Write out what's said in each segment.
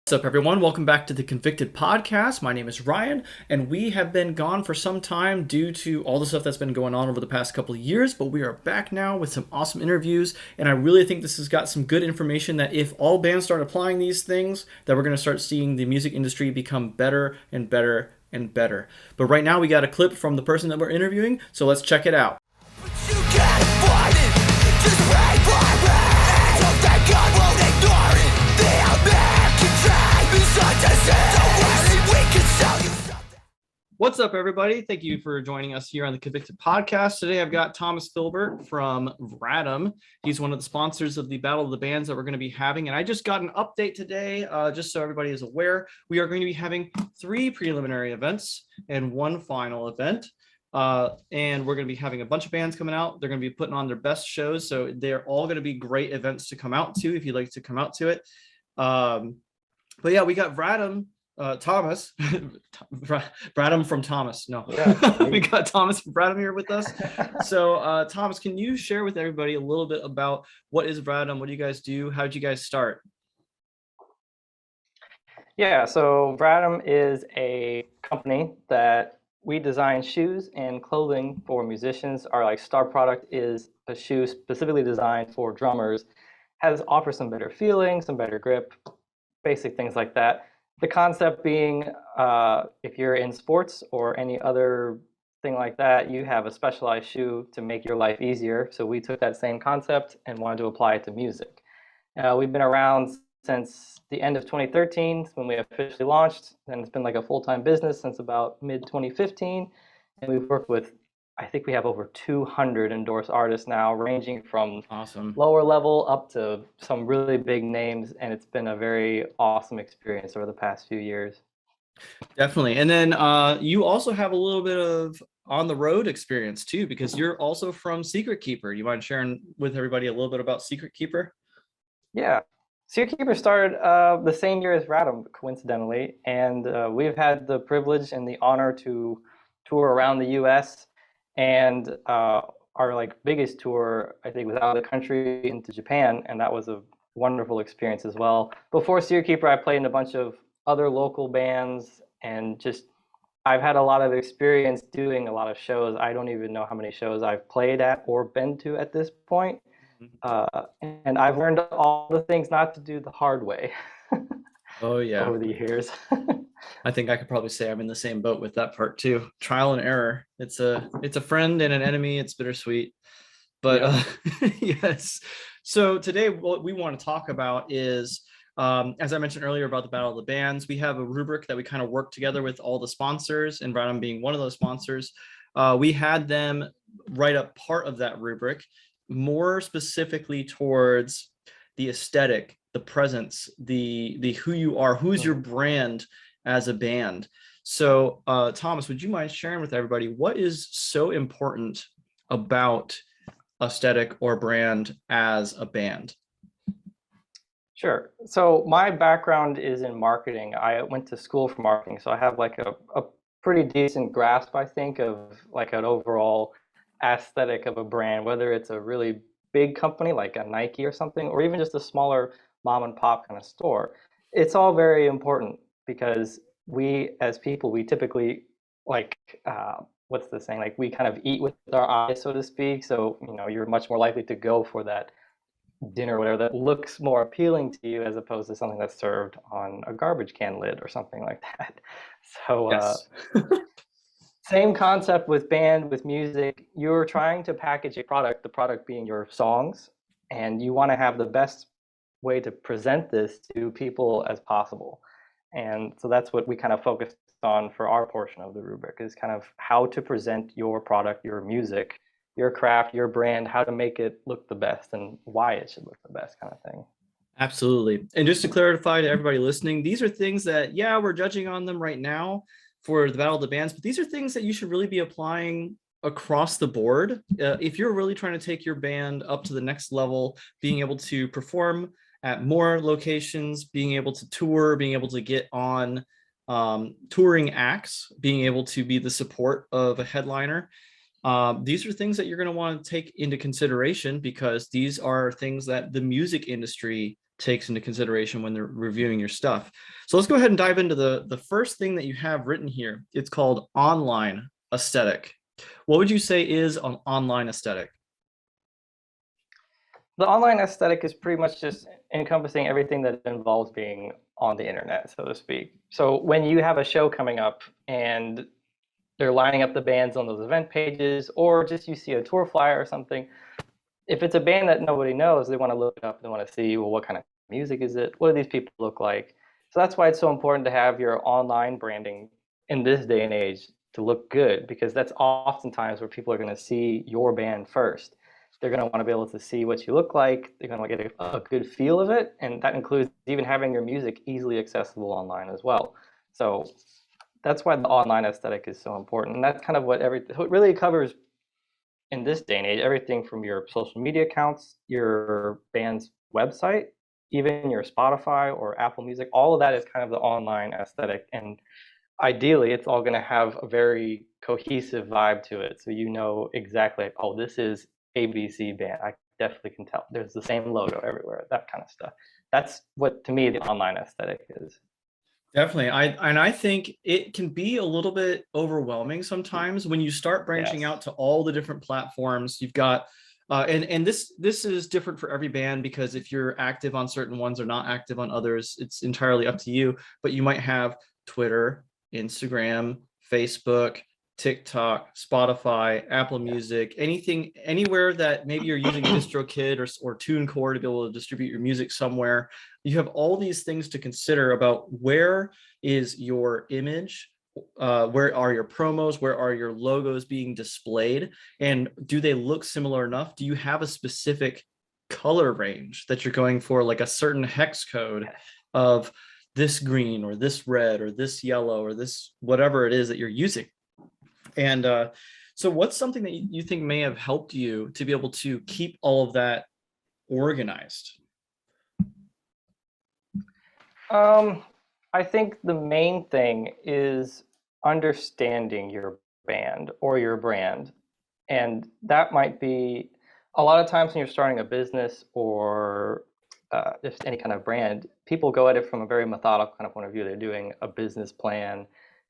What's up, everyone? Welcome back to the Convicted Podcast. My name is Ryan, and we have been gone for some time due to all the stuff that's been going on over the past couple of years, but we are back now with some awesome interviews, and I really think this has got some good information that if all bands start applying these things, that we're going to start seeing the music industry become better and better and better. But right now, we got a clip from the person that we're interviewing, so let's check it out. But you can't fight it, just pray for it. Hope that God won't ignore it. The American tribe is such a sin. Don't worry, we can sell you something. What's up, everybody? Thank you for joining us here on the Convicted Podcast. Today, I've got Thomas Filbert from Vratim. He's one of the sponsors of the Battle of the Bands that we're going to be having. And I just got an update today, just so everybody is aware. We are going to be having 3 preliminary events and 1 final event. And we're going to be having a bunch of bands coming out. They're going to be putting on their best shows. So they're all going to be great events to come out to if you'd like to come out to it. But yeah, we got Vratim. Thomas, Vratim from Thomas. No, Yeah. we got Thomas from Vratim here with us. So, Thomas, can you share with everybody a little bit about what is Vratim? What do you guys do? How did you guys start? Yeah, so Vratim is a company that we design shoes and clothing for musicians. Our star product is a shoe specifically designed for drummers. Offers some better feeling, some better grip, basic things like that. The concept being, if you're in sports or any other thing like that, you have a specialized shoe to make your life easier. So we took that same concept and wanted to apply it to music. We've been around since the end of 2013 when we officially launched, and it's been like a full-time business since about mid-2015. And we've worked with, I think we have over 200 endorsed artists now, ranging from Awesome. lower level up to some really big names, and it's been a very awesome experience over the past few years. Definitely. And then you also have a little bit of on the road experience too, because you're also from Secret Keeper. You mind sharing with everybody a little bit about Secret Keeper? Yeah, Secret Keeper started the same year as Vratim, coincidentally, and we've had the privilege and the honor to tour around the U.S. and our biggest tour, I think, was out of the country into Japan, and that was a wonderful experience as well. Before Secret Keeper, I played in a bunch of other local bands, and I've had a lot of experience doing a lot of shows. I don't even know how many shows I've played at or been to at this point. And I've learned all the things not to do the hard way. Oh yeah. Over the years. I think I could probably say I'm in the same boat with that part too. Trial and error. It's a friend and an enemy. It's bittersweet. But yes. So today what we want to talk about is, as I mentioned earlier about the Battle of the Bands, we have a rubric that we kind of work together with all the sponsors, and Vratim being one of those sponsors. We had them write up part of that rubric, more specifically towards the aesthetic, the presence, the who you are, who's your brand as a band. So Thomas, would you mind sharing with everybody what is so important about aesthetic or brand as a band? Sure. So my background is in marketing. I went to school for marketing, so I have a pretty decent grasp, I think, of an overall aesthetic of a brand, whether it's a really big company like a Nike or something, or even just a smaller mom and pop kind of store. It's all very important because we as people, we typically what's the saying? We kind of eat with our eyes, so to speak. So, you're much more likely to go for that dinner or whatever that looks more appealing to you as opposed to something that's served on a garbage can lid or something like that. So Yes. same concept with music. You're trying to package a product, the product being your songs, and you want to have the best way to present this to people as possible. And so that's what we kind of focused on for our portion of the rubric, is kind of how to present your product, your music, your craft, your brand, how to make it look the best and why it should look the best, kind of thing. Absolutely. And just to clarify to everybody listening, these are things that, we're judging on them right now for the Battle of the Bands, but these are things that you should really be applying across the board. If you're really trying to take your band up to the next level, being able to perform at more locations, being able to tour, being able to get on touring acts, being able to be the support of a headliner, these are things that you're going to want to take into consideration, because these are things that the music industry takes into consideration when they're reviewing your stuff. So let's go ahead and dive into the first thing that you have written here. It's called online aesthetic. What would you say is an online aesthetic? The online aesthetic is pretty much just encompassing everything that involves being on the internet, so to speak. So when you have a show coming up and they're lining up the bands on those event pages, or just you see a tour flyer or something, if it's a band that nobody knows, they want to look it up and they want to see, well, what kind of music is it? What do these people look like? So that's why it's so important to have your online branding in this day and age to look good, because that's oftentimes where people are going to see your band first. They're going to want to be able to see what you look like. They're going to get a good feel of it. And that includes even having your music easily accessible online as well. So that's why the online aesthetic is so important. And that's kind of what it really covers in this day and age, everything from your social media accounts, your band's website, even your Spotify or Apple Music. All of that is kind of the online aesthetic. And ideally, it's all going to have a very cohesive vibe to it. So you know exactly, oh, this is ABC band. I definitely can tell. There's the same logo everywhere, that kind of stuff. That's what, to me, the online aesthetic is. Definitely. I think it can be a little bit overwhelming sometimes when you start branching Yes. out to all the different platforms. You've got and this is different for every band, because if you're active on certain ones or not active on others, it's entirely up to you. But you might have Twitter, Instagram, Facebook, TikTok, Spotify, Apple Music, anything, anywhere that maybe you're using DistroKid or TuneCore to be able to distribute your music somewhere. You have all these things to consider about where is your image, where are your promos, where are your logos being displayed, and do they look similar enough? Do you have a specific color range that you're going for, like a certain hex code of this green or this red or this yellow or this whatever it is that you're using? And so what's something that you think may have helped you to be able to keep all of that organized? I think the main thing is understanding your band or your brand. And that might be a lot of times when you're starting a business or just any kind of brand, people go at it from a very methodical kind of point of view. They're doing a business plan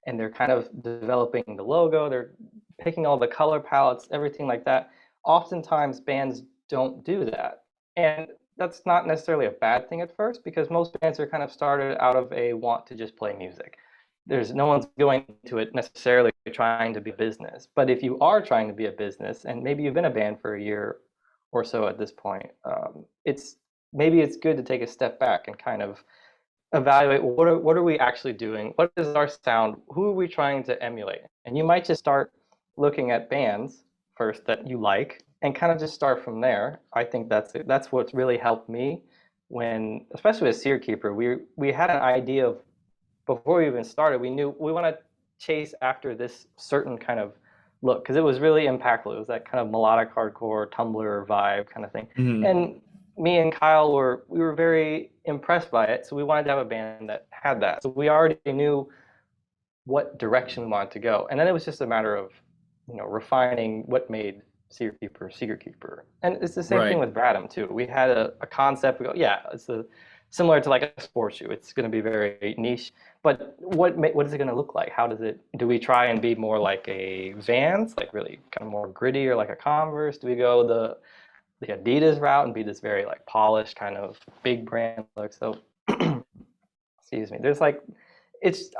and they're kind of developing the logo, they're picking all the color palettes, everything like that. Oftentimes, bands don't do that. And that's not necessarily a bad thing at first, because most bands are kind of started out of a want to just play music. There's no one's going to it necessarily trying to be a business. But if you are trying to be a business, and maybe you've been a band for a year or so at this point, it's good to take a step back and kind of evaluate, well, what are we actually doing? What is our sound? Who are we trying to emulate? And you might just start looking at bands first that you like and kind of just start from there. I think that's what's really helped me when, especially with Seer Keeper, we had an idea of, before we even started, we knew we want to chase after this certain kind of look, because it was really impactful. It was that kind of melodic hardcore Tumblr vibe kind of thing. Mhm. And me and Kyle were very impressed by it, so we wanted to have a band that had that. So we already knew what direction we wanted to go, and then it was just a matter of, refining what made Secret Keeper. And it's the same thing Right. with Vratim too. We had a concept. We go, yeah, similar to like a sports shoe. It's going to be very niche, but what is it going to look like? Do we try and be more like a Vans, like really kind of more gritty, or like a Converse? Do we go the Adidas route and be this very like polished kind of big brand look? So excuse me.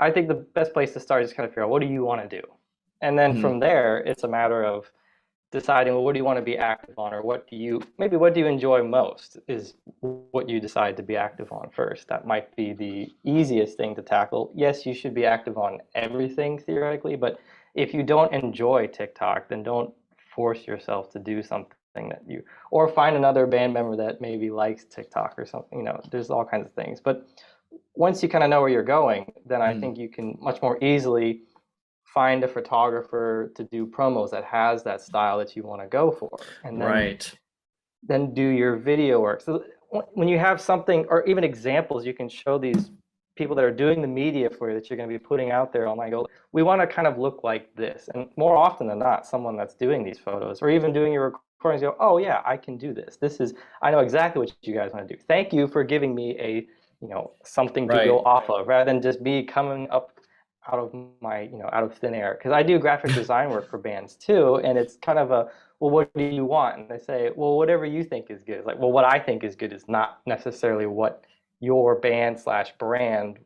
I think the best place to start is kind of figure out, what do you want to do? And then Mhm. from there, it's a matter of deciding, well, what do you want to be active on, or what do you enjoy most is what you decide to be active on first. That might be the easiest thing to tackle. Yes, you should be active on everything theoretically, but if you don't enjoy TikTok, then don't force yourself to do something or find another band member that maybe likes TikTok or something. There's all kinds of things. But once you kind of know where you're going, then I Mhm. think you can much more easily find a photographer to do promos that has that style that you want to go for, and Right. then do your video work. So when you have something, or even examples, you can show these people that are doing the media for you that you're going to be putting out there online. Go, we want to kind of look like this, and more often than not, someone that's doing these photos or even doing your recordings, go, oh yeah, I can do this. I know exactly what you guys want to do. Thank you for giving me a, something to go Right. off of, rather than just me coming up out of out of thin air. Because I do graphic design work for bands too, and it's kind of a, well, what do you want? And they say, well, whatever you think is good. It's like, well, what I think is good is not necessarily what your band slash brand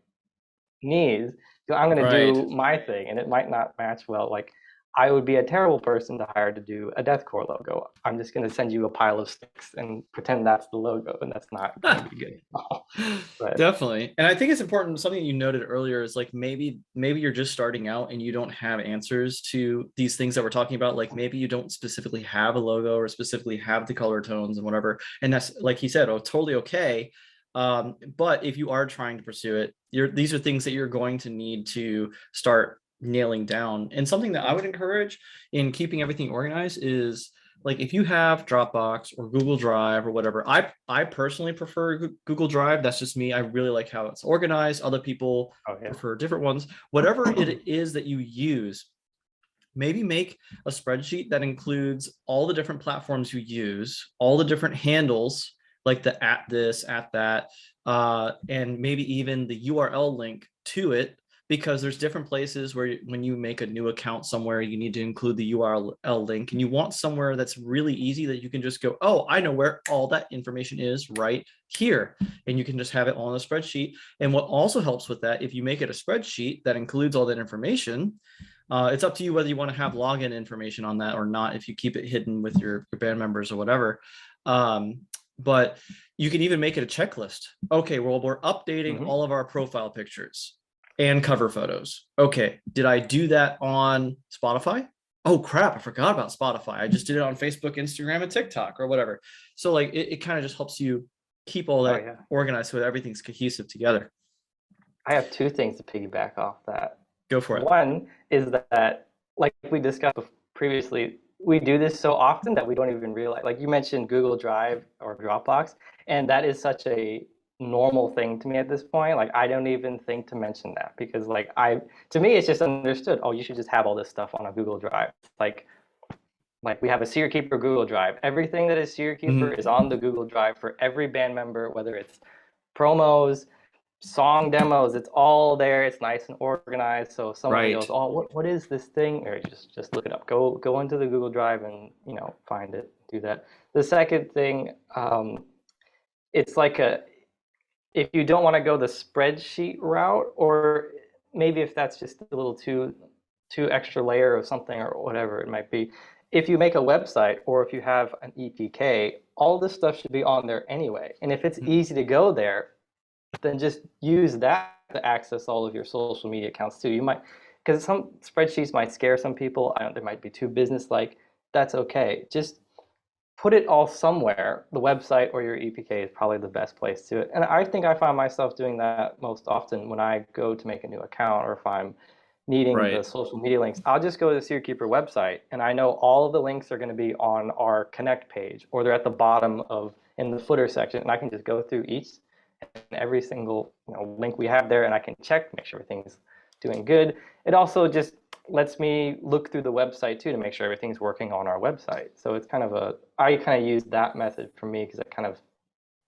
needs. So I'm going to Right. do my thing, and it might not match well. Like, I would be a terrible person to hire to do a deathcore logo. I'm just going to send you a pile of sticks and pretend that's the logo, and that's not going to be good at all. But Definitely. And I think it's important. Something you noted earlier is like maybe you're just starting out and you don't have answers to these things that we're talking about. Like maybe you don't specifically have a logo or specifically have the color tones and whatever. And that's like he said, oh, totally okay. But if you are trying to pursue it, these are things that you're going to need to start nailing down. And something that I would encourage in keeping everything organized is like if you have Dropbox or Google Drive or whatever. I personally prefer Google Drive. That's just me. I really like how it's organized. Other people oh yeah, prefer different ones. Whatever it is that you use, maybe make a spreadsheet that includes all the different platforms you use, all the different handles, like the at this, at that, and maybe even the URL link to it, because there's different places where when you make a new account somewhere, you need to include the URL link, and you want somewhere that's really easy that you can just go, oh, I know where all that information is right here. And you can just have it on a spreadsheet. And what also helps with that, if you make it a spreadsheet that includes all that information, it's up to you whether you want to have login information on that or not, if you keep it hidden with your band members or whatever. But you can even make it a checklist. Okay, well, we're updating mm-hmm. all of our profile pictures and cover photos. Okay, did I do that on Spotify? Oh crap, I forgot about Spotify. I just did it on Facebook, Instagram, and TikTok or whatever. So like it kind of just helps you keep all Oh that yeah. organized so that everything's cohesive together. I have two things to piggyback off that. Go for it. One is that, like we discussed previously, we do this so often that we don't even realize. Like you mentioned Google Drive or Dropbox, and that is such a normal thing to me at this point. Like I don't even think to mention that, because to me it's just understood. Oh, you should just have all this stuff on a Google Drive. Like we have a Seer Keeper Google Drive. Everything that is Seer Keeper Mhm. is on the Google Drive for every band member, whether it's promos, song demos, it's all there. It's nice and organized. So if someone Right. goes, oh, what is this thing? Or just look it up. Go into the Google Drive and find it. Do that. The second thing, it's like if you don't want to go the spreadsheet route, or maybe if that's just a little too extra layer of something or whatever it might be. If you make a website or if you have an EPK, all this stuff should be on there anyway. And if it's easy to go there, then just use that to access all of your social media accounts too. You might, because some spreadsheets might scare some people. They might be too business-like. That's okay. Just put it all somewhere. The website or your EPK is probably the best place to it. And I think I find myself doing that most often when I go to make a new account, or if I'm needing the Right. social media links. I'll just go to the SeerKeeper website, and I know all of the links are going to be on our Connect page, or they're at the bottom in the footer section, and I can just go through each and every single link we have there, and I can check, make sure everything's doing good. It also just lets me look through the website too to make sure everything's working on our website. So it's I kind of use that method for me, because it kind of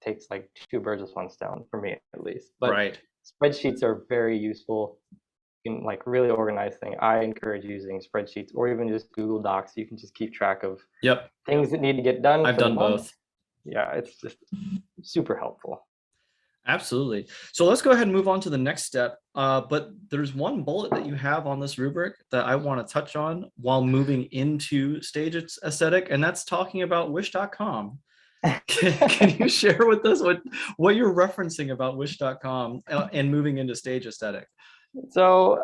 takes like two birds with one stone for me at least. But Right. spreadsheets are very useful. You can like really organize things. I encourage using spreadsheets or even just Google Docs. You can just keep track of Yep. things that need to get done I've for the done month. both. Yeah, it's just super helpful. Absolutely. So let's go ahead and move on to the next step. But there's one bullet that you have on this rubric that I want to touch on while moving into stage aesthetic, and that's talking about wish.com. Can you share with us what you're referencing about wish.com and moving into stage aesthetic? So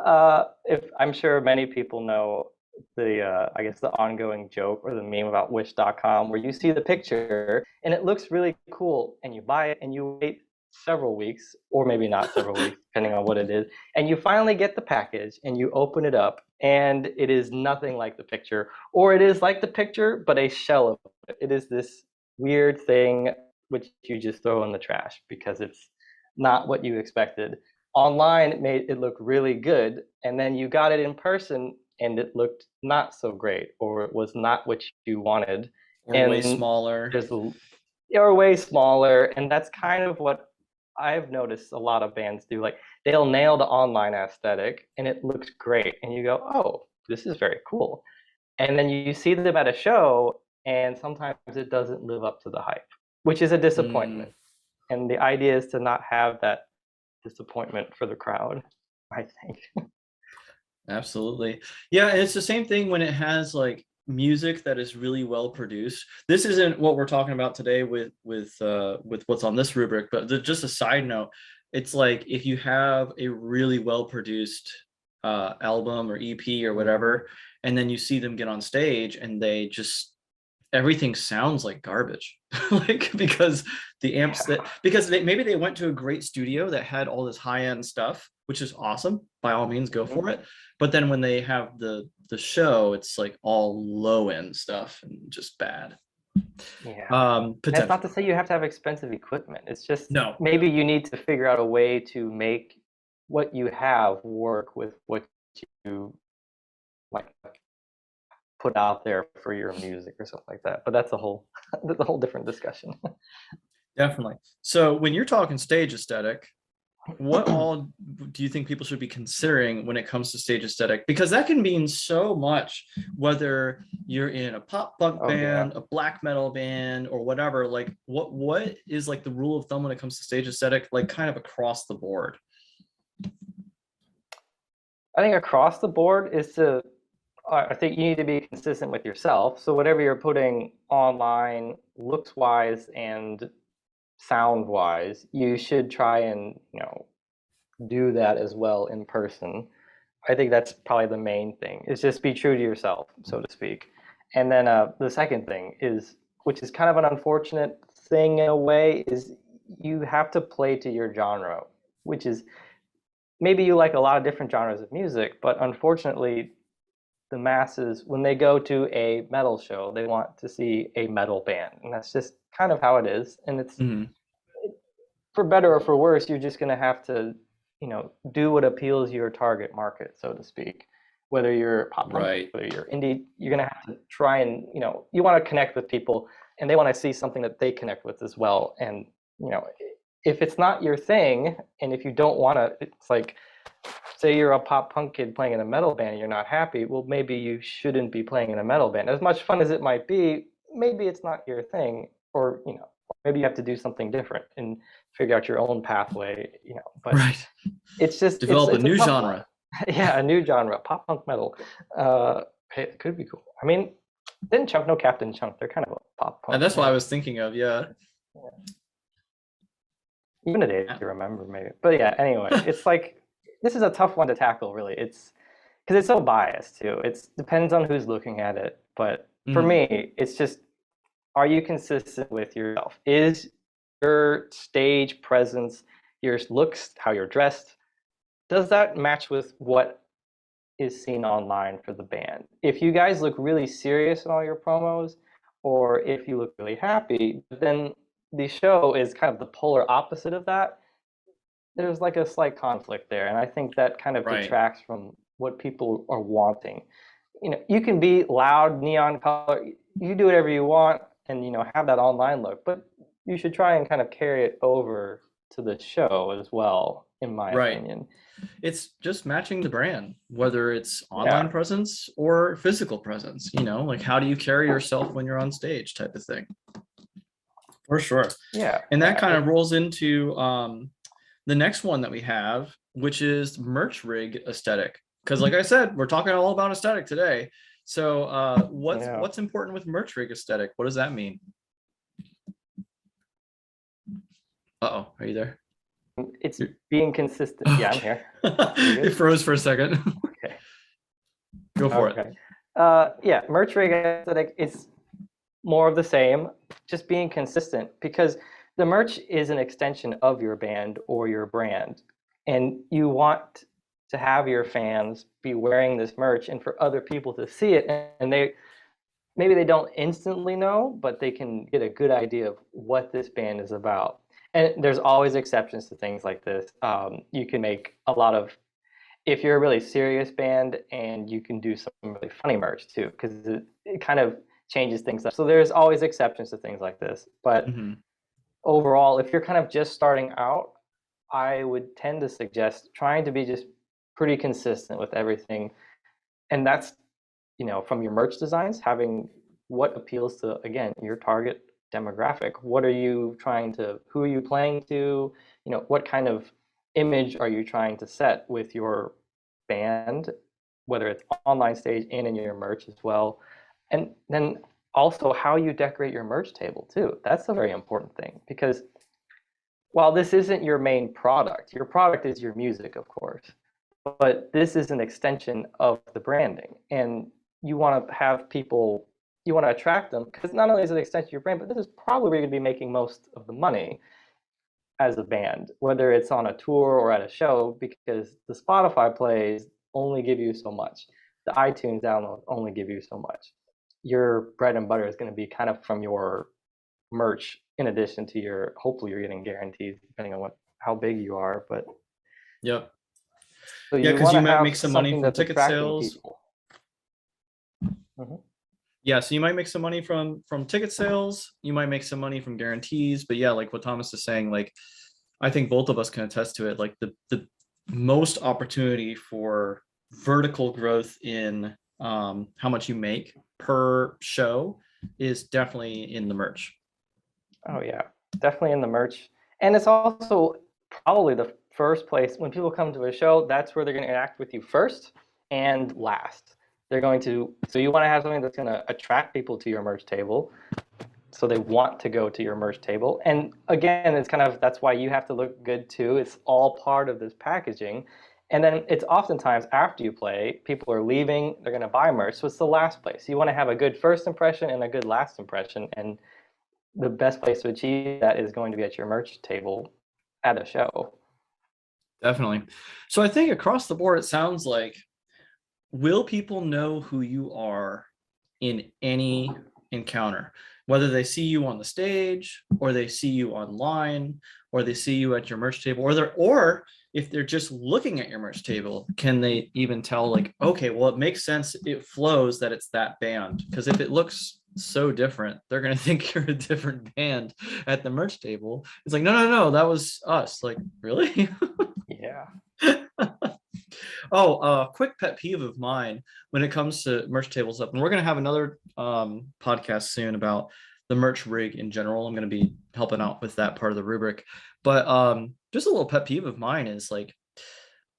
if I'm sure many people know I guess the ongoing joke or the meme about wish.com, where you see the picture and it looks really cool and you buy it and you wait several weeks, or maybe not several weeks, depending on what it is, and you finally get the package and you open it up and it is nothing like the picture, or it is like the picture but a shell of it. It is this weird thing which you just throw in the trash because it's not what you expected. Online it made it look really good, and then you got it in person and it looked not so great, or it was not what you wanted. Or way And smaller. there's are way smaller, and that's kind of what I've noticed a lot of bands do. Like they'll nail the online aesthetic and it looks great, and you go, "Oh, this is very cool." And then you see them at a show, and sometimes it doesn't live up to the hype, which is a Mm, disappointment. And the idea is to not have that disappointment for the crowd, I think. absolutely. Yeah, and it's the same thing when it has like music that is really well produced. This isn't what we're talking about today with what's on this rubric, but just a side note, it's like if you have a really well produced album or EP or whatever, and then you see them get on stage and they just everything sounds like garbage. Like because the amps that because maybe they went to a great studio that had all this high-end stuff, which is awesome. By all means, go for it. But then when they have the show, it's like all low-end stuff and just bad. Yeah. That's not Potential. to say you have to have expensive equipment. It's just No. maybe you need to figure out a way to make what you have work with what you like put out there for your music or something like that. But that's a whole that's a whole different discussion. Definitely. So when you're talking stage aesthetic, what all do you think people should be considering when it comes to stage aesthetic? Because that can mean so much, whether you're in a pop punk Oh yeah. band, a black metal band, or whatever. Like what is like the rule of thumb when it comes to stage aesthetic, like kind of across the board? I think across the board is to I think you need to be consistent with yourself. So whatever you're putting online, looks wise and sound wise, you should try and, do that as well in person. I think that's probably the main thing. Is just be true to yourself, so to speak. And then the second thing is, which is kind of an unfortunate thing in a way, is you have to play to your genre, which is maybe you like a lot of different genres of music, but unfortunately, the masses, when they go to a metal show, they want to see a metal band, and that's just kind of how it is. And it's Mhm. for better or for worse, you're just going to have to, do what appeals your target market, so to speak. Whether you're pop punk, Right. whether you're indie, you're going to have to try and, you want to connect with people, and they want to see something that they connect with as well. And, you know, if it's not your thing, and if you don't want to, it's like, say you're a pop punk kid playing in a metal band and you're not happy, well, maybe you shouldn't be playing in a metal band. As much fun as it might be, maybe it's not your thing, or, maybe you have to do something different and figure out your own pathway, but Right. it's just Develop a it's a new tough one. genre. Yeah, a new genre, pop punk metal. Hey, it could be cool. I mean, didn't Chunk know Captain Chunk? They're kind of a pop And punk. that's what I Maybe. was thinking of. Yeah. Even a day to remember, maybe. But yeah, anyway, it's like this is a tough one to tackle, really. It's because it's so biased too. It depends on who's looking at it. But for Mhm. me, it's just, are you consistent with yourself? Is your stage presence, your looks, how you're dressed, does that match with what is seen online for the band? If you guys look really serious in all your promos, or if you look really happy, then the show is kind of the polar opposite of that. There's like a slight conflict there, and I think that kind of Right. detracts from what people are wanting. You can be loud, neon color, you do whatever you want, and have that online look, but you should try and kind of carry it over to the show as well, in my Right. opinion. It's just matching the brand, whether it's online Yeah, presence or physical presence, like how do you carry yourself when you're on stage type of thing. For sure. yeah, And that yeah. kind of rolls into the next one that we have, which is merch rig aesthetic. Because like I said, we're talking all about aesthetic today. So Yeah. what's important with merch rig aesthetic? What does that mean? Uh-oh, are you there? It's being consistent. Yeah, I'm Okay. here. It froze for a second. Okay. Go for it. Okay. Yeah, merch rig aesthetic is more of the same, just being consistent, because the merch is an extension of your band or your brand, and you want to have your fans be wearing this merch and for other people to see it, and maybe they don't instantly know, but they can get a good idea of what this band is about. And there's always exceptions to things like this. You can make a lot of, if you're a really serious band, and you can do some really funny merch too, because it kind of changes things up. So there's always exceptions to things like this. But Hmm. overall, if you're kind of just starting out, I would tend to suggest trying to be just pretty consistent with everything. And that's, from your merch designs, having what appeals to, again, your target demographic. What are you trying to, who are you playing to? What kind of image are you trying to set with your band, whether it's online stage and in your merch as well. And then also how you decorate your merch table too. That's a very important thing because while this isn't your product is your music, of course, but this is an extension of the branding. And you want to have people, you want to attract them because not only is it an extension of your brand, but this is probably where you're going to be making most of the money as a band, whether it's on a tour or at a show, because the Spotify plays only give you so much. The iTunes downloads only give you so much. Your bread and butter is going to be kind of from your merch, in addition to your, hopefully you're getting guarantees depending on how big you are. But Yep. so Yeah, you because want you to might make have some money something from that's ticket attracting sales. people. Mhm. Yeah, so you might make some money from ticket sales. You might make some money from guarantees. But yeah, like what Thomas is saying, like I think both of us can attest to it. Like the most opportunity for vertical growth in how much you make per show is definitely in the merch. Oh yeah, definitely in the merch. And it's also probably the first place when people come to a show, that's where they're going to interact with you first and last. They're going to, so you want to have something that's going to attract people to your merch table so they want to go to your merch table. And again, it's kind of, that's why you have to look good too. It's all part of this packaging. And then it's oftentimes after you play, people are leaving, they're going to buy merch. So it's the last place. You want to have a good first impression and a good last impression. And the best place to achieve that is going to be at your merch table at a show. Definitely. So I think across the board, it sounds like, will people know who you are in any encounter, whether they see you on the stage or they see you online or they see you at your merch table, or if they're just looking at your merch table, can they even tell, like, okay, well, it makes sense, it flows that it's that band? Because if it looks so different, they're going to think you're a different band at the merch table. It's like, no, that was us. Like, really? Yeah. Oh, quick pet peeve of mine when it comes to merch tables up, and we're gonna have another podcast soon about the merch rig in general. I'm gonna be helping out with that part of the rubric, but just a little pet peeve of mine is like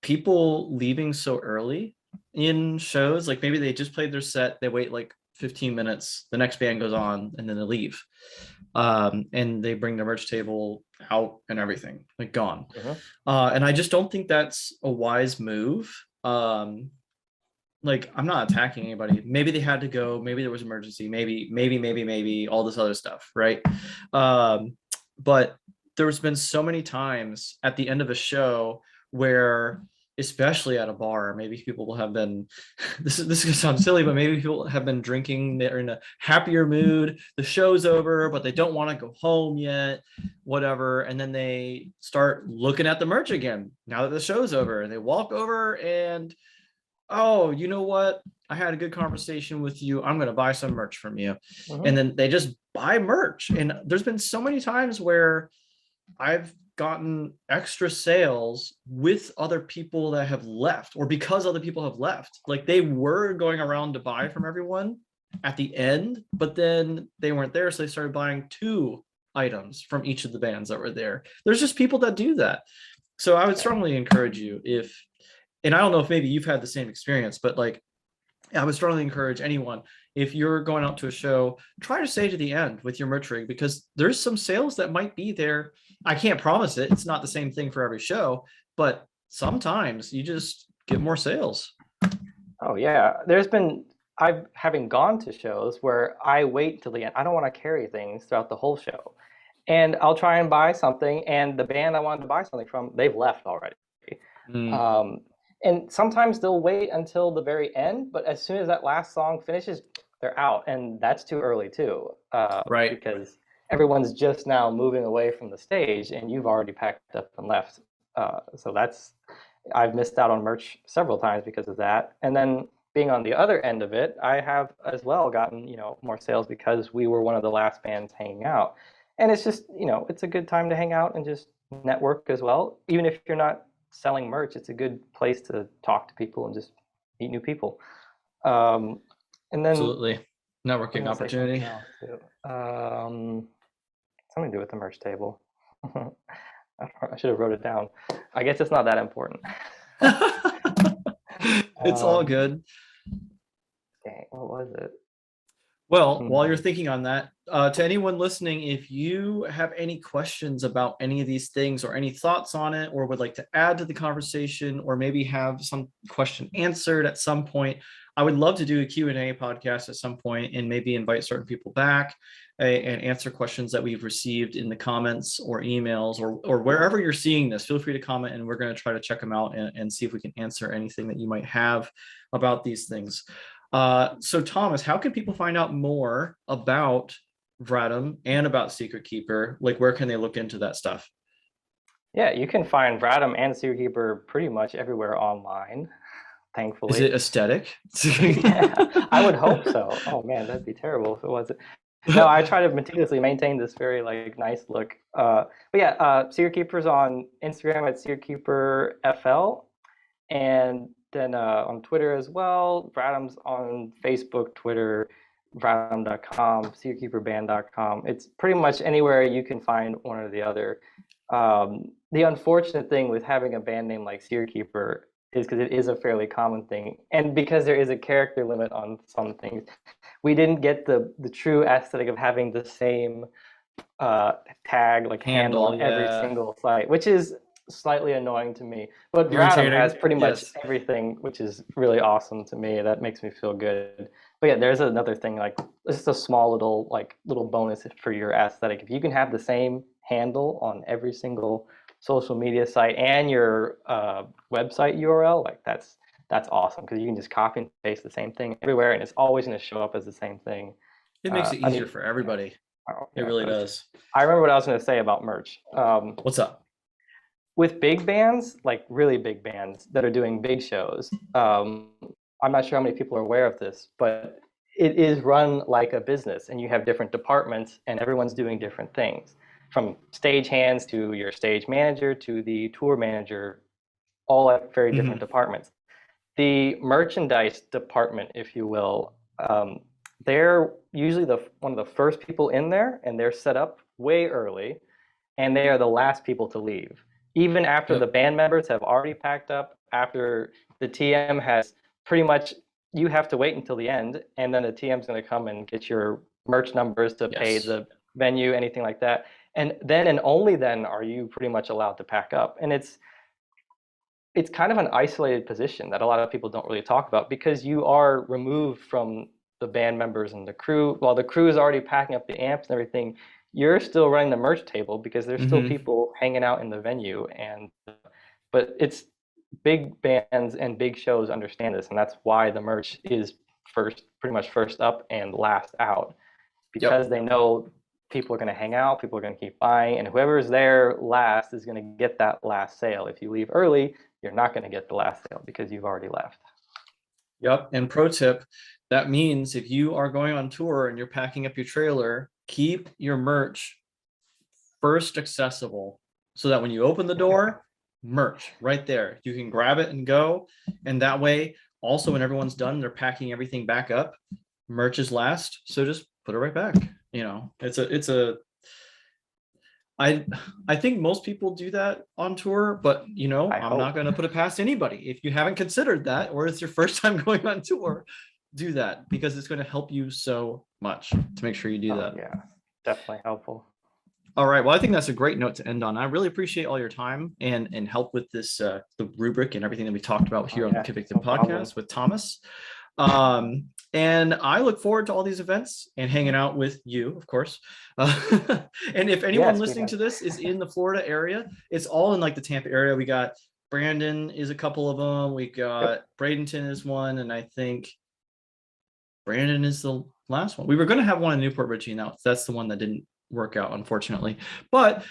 people leaving so early in shows. Like maybe they just played their set, they wait like 15 minutes, the next band goes on, and then they leave. And they bring their merch table out and everything, like gone. Mhm. And I just don't think that's a wise move. Like I'm not attacking anybody. Maybe they had to go, maybe there was emergency, maybe all this other stuff, right? But there's been so many times at the end of a show where, especially at a bar, maybe people will have been this is gonna sound silly, but maybe people have been drinking, they're in a happier mood, the show's over, but they don't want to go home yet, whatever, and then they start looking at the merch again now that the show's over, and they walk over and, oh, you know what, I had a good conversation with you, I'm going to buy some merch from you. Mhm. And then they just buy merch. And there's been so many times where I've gotten extra sales with other people that have left, or because other people have left. Like they were going around to buy from everyone at the end, but then they weren't there, so they started buying 2 items from each of the bands that were there. There's just people that do that. So I would strongly encourage you, if, and I don't know if maybe you've had the same experience, but like I would strongly encourage anyone, if you're going out to a show, try to stay to the end with your merch rig, because there's some sales that might be there. I can't promise it. It's not the same thing for every show, but sometimes you just get more sales. Oh yeah, I've having gone to shows where I wait till the end. I don't want to carry things throughout the whole show, and I'll try and buy something, and the band I wanted to buy something from, they've left already. Mm, Um, and sometimes they'll wait until the very end, but as soon as that last song finishes, they're out, and that's too early too, right. because everyone's just now moving away from the stage, and you've already packed up and left. So I've missed out on merch several times because of that. And then being on the other end of it, I have as well gotten, more sales because we were one of the last bands hanging out. And it's just, it's a good time to hang out and just network as well. Even if you're not selling merch, it's a good place to talk to people and just meet new people. Um, and then Absolutely. I'm Networking gonna say something opportunity. else too. Something to do with the merch table. I should have wrote it down. I guess it's not that important. It's all Um, good. Dang, what was it? Well, while you're Hmm. thinking on that, to anyone listening, if you have any questions about any of these things or any thoughts on it, or would like to add to the conversation, or maybe have some question answered at some point, I would love to do a Q&A podcast at some point and maybe invite certain people back and answer questions that we've received in the comments or emails or wherever you're seeing this. Feel free to comment and we're going to try to check them out and see if we can answer anything that you might have about these things. So Thomas, how can people find out more about Vratim and about Secret Keeper? Like, where can they look into that stuff? Yeah, you can find Vratim and Secret Keeper pretty much everywhere online, Is thankfully. it aesthetic? Yeah, I would hope so. Oh man, that'd be terrible if it wasn't. No, I try to meticulously maintain this very like nice look. But yeah, Secret Keeper's on Instagram at Secret Keeper FL, and then on Twitter as well. Vratim's on Facebook, Twitter, Vratim.com, SecretKeeperBand.com. It's pretty much anywhere you can find one or the other. The unfortunate thing with having a band name like Secret Keeper is because it is a fairly common thing, and because there is a character limit on some things, we didn't get the true aesthetic of having the same tag like handle Handle, on every yeah. single site, which is slightly annoying to me. But Vratim has Irritating. pretty much Yes. everything, which is really awesome to me. That makes me feel good. But yeah, there's another thing like this is a small little bonus for your aesthetic. If you can have the same handle on every single social media site and your website URL, like that's awesome because you can just copy and paste the same thing everywhere, and it's always going to show up as the same thing. It makes it I easier mean, for yeah, everybody. oh, It yeah, really but does. I remember what I was going to say about merch. What's up? With big bands, like really big bands that are doing big shows, I'm not sure how many people are aware of this, but it is run like a business, and you have different departments, and everyone's doing different things, from stage hands to your stage manager to the tour manager, all at very different Mhm. departments. The merchandise department, if you will, they're usually the one of the first people in there, and they're set up way early, and they are the last people to leave. Even after the Yep. band members have already packed up, after the TM has pretty much, you have to wait until the end, and then the TM's going to come and get your merch numbers to pay Yes. the venue, anything like that. And then and only then are you pretty much allowed to pack up. And it's kind of an isolated position that a lot of people don't really talk about because you are removed from the band members and the crew. While the crew is already packing up the amps and everything, you're still running the merch table because there's still Hmm. people hanging out in the venue. And but it's big bands and big shows understand this, and that's why the merch is pretty much first up and last out, because Yep. they know people are going to hang out, people are going to keep buying, and whoever's there last is going to get that last sale. If you leave early, you're not going to get the last sale because you've already left. Yep. And pro tip, that means if you are going on tour and you're packing up your trailer, keep your merch first accessible so that when you open the door, merch right there. You can grab it and go. And that way, also when everyone's done, they're packing everything back up. Merch is last. So just put it right back. It's a I I think most people do that on tour, but I I'm not hope. going to put it past anybody. If you haven't considered that, or it's your first time going on tour, do that because it's going to help you so much to make sure you do Oh that. yeah, definitely helpful. All right. Well, I think that's a great note to end on. I really appreciate all your time and help with this the rubric and everything that we talked about Oh here on the yeah, Convicted no problem. podcast with Thomas. And I look forward to all these events and hanging out with you, of course. And if anyone Yes, we listening have. to this is in the Florida area, it's all in like the Tampa area. We got Brandon is a couple of them. We got Yep. Bradenton is one, and I think Brandon is the last one. We were going to have one in Newport Richie. Now that's the one that didn't work out, unfortunately. But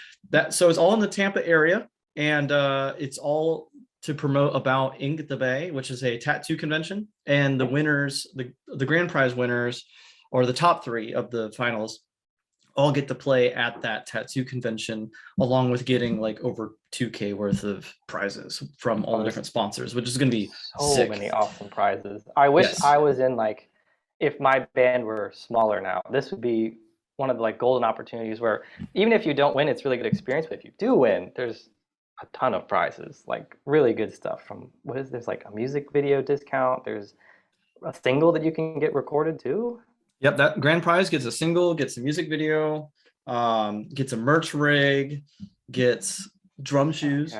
so it's all in the Tampa area, and it's all to promote about Ink the Bay, which is a tattoo convention, and the winners, the grand prize winners, or the top 3 of the finals, all get to play at that tattoo convention, along with getting like over 2K worth of prizes from all the different sponsors, which is going to be so sick. many awesome prizes. I wish Yes. I was in like, if my band were smaller now, this would be one of the like golden opportunities where even if you don't win, it's really good experience. But if you do win, there's a ton of prizes, like really good stuff from there's like a music video discount. There's a single that you can get recorded too. Yep, that grand prize gets a single, gets a music video, gets a merch rig, gets drum shoes,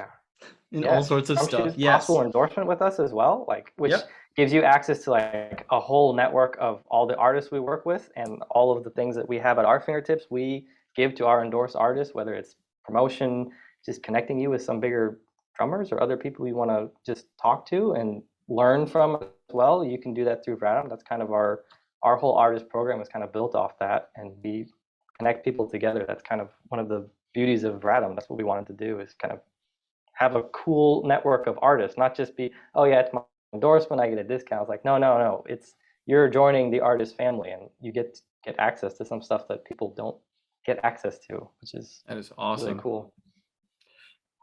and all sorts of Drum stuff. shoes, Yes. possible endorsement with us as well, like which Yep. gives you access to like a whole network of all the artists we work with and all of the things that we have at our fingertips. We give to our endorsed artists, whether it's promotion, just connecting you with some bigger drummers or other people you want to just talk to and learn from as well. You can do that through Vratim. That's kind of our whole artist program is kind of built off that, and we connect people together. That's kind of one of the beauties of Vratim. That's what we wanted to do, is kind of have a cool network of artists, not just be, oh yeah, it's my endorsement, I get a discount. It's like, no, it's you're joining the artist family, and you get access to some stuff that people don't get access to, which is That is awesome. really cool.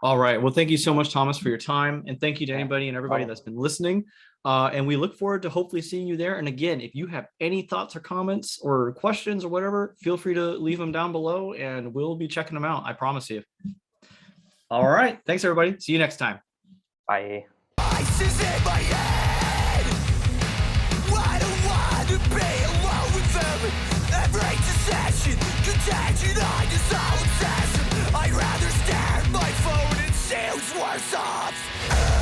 All right. Well, thank you so much, Thomas, for your time. And thank you to anybody and everybody that's been listening. And we look forward to hopefully seeing you there. And again, if you have any thoughts or comments or questions or whatever, feel free to leave them down below and we'll be checking them out. I promise you. All right. Thanks, everybody. See you next time. Bye. Voices in my head. I don't want to be alone with them. Every decision contagion on his own obsession. I'd rather stare at my phone and see who's worse off.